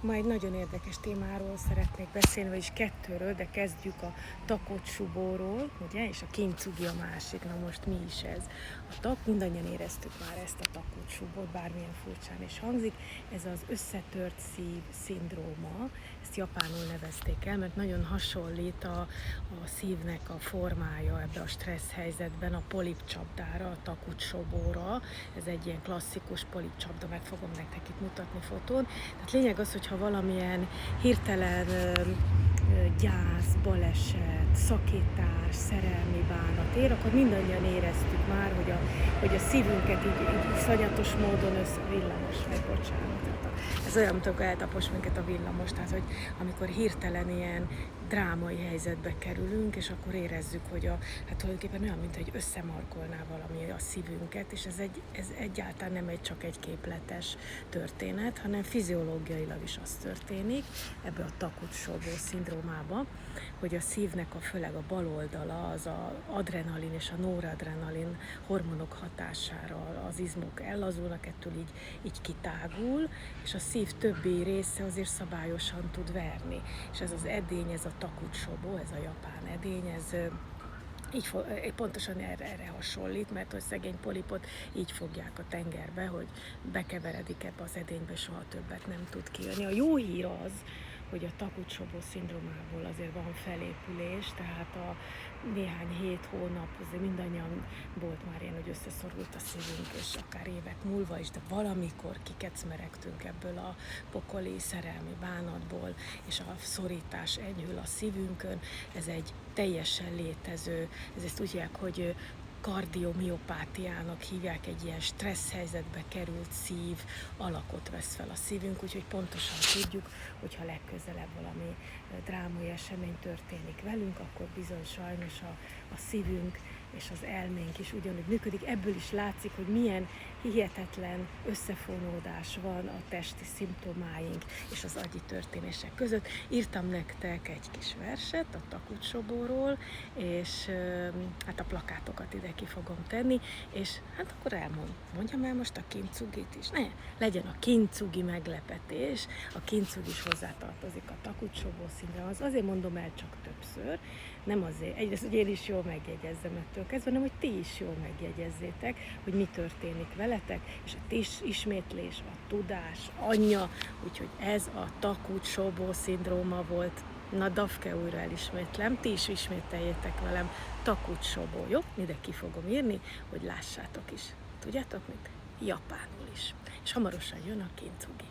Ma egy nagyon érdekes témáról szeretnék beszélni, vagyis kettőről, de kezdjük a Takotsubo-ról, ugye, és a Kintsugi a másik. Na most mi is ez? Mindannyian éreztük már ezt a Takotsubot, bármilyen furcsán is hangzik. Ez az összetört szív szindróma, ezt japánul nevezték el, mert nagyon hasonlít a szívnek a formája ebbe a stressz helyzetben a polipcsapdára, a Takotsubóra. Ez egy ilyen klasszikus polipcsapda, mert fogom nektek itt mutatni fotón. Tehát lényeg az, hogyha valamilyen hirtelen gyász, baleset, szakítás, szerelmi bánat ér, akkor mindannyian éreztük már, hogy a szívünket így iszonyatos módon villamos, vagy bocsánat. Ez olyan, mint amikor eltapos minket a villamos, tehát hogy amikor hirtelen ilyen drámai helyzetbe kerülünk, és akkor érezzük, hogy hát tulajdonképpen olyan, mint hogy összemarkolná valami a szívünket, és ez egyáltalán nem csak egy képletes történet, hanem fiziológiailag is az történik ebbe a Takotsubo szindrómába, hogy a szívnek főleg a bal oldala az az adrenalin és a noradrenalin hormonok hatására az izmok ellazulnak, ettől így kitágul, és a szív többi része azért szabályosan tud verni. És ez az edény, ez a Takotsubo, ez a japán edény, ez pontosan erre hasonlít, mert hogy szegény polipot így fogják a tengerbe, hogy bekeveredik ebbe az edénybe, soha többet nem tud kijönni. A jó hír az, hogy a Takotsubo szindrómából azért van felépülés, tehát a néhány hét, hónap, azért mindannyian volt már ilyen, hogy összeszorult a szívünk, és akár évek múlva is, de valamikor kikecmeregtünk ebből a pokoli szerelmi bánatból, és a szorítás enyhül a szívünkön. Ez egy teljesen létező, ezt úgy hívják, hogy kardiomiopátiának hívják, egy ilyen stressz helyzetbe került szív alakot vesz fel a szívünk, úgyhogy pontosan tudjuk, hogyha legközelebb valami drámai esemény történik velünk, akkor bizony sajnos a szívünk és az elménk is ugyanúgy működik. Ebből is látszik, hogy milyen hihetetlen összefonódás van a testi szimptomáink és az agyi történések között. Írtam nektek egy kis verset a Takotsubóról, és hát a plakátokat ide ki fogom tenni, és hát akkor mondjam el most a Kintsugit is. Ne, legyen a Kintsugi meglepetés, a Kintsugi is hozzátartozik a Takotsubo szindrómához. Azért mondom el csak többször, nem azért, egyrészt, hogy én is jól megjegyezzem ettől kezdve, hanem hogy ti is jól megjegyezzétek, hogy mi történik veletek, és a ismétlés, a tudás anyja, úgyhogy ez a Takotsubo szindróma volt. Na, Dafke, újra elismétlem, ti is ismételjétek velem, Takotsubo, jó? Ide ki fogom írni, hogy lássátok is. Tudjátok mit? Japánul is. És hamarosan jön a Kintsugi.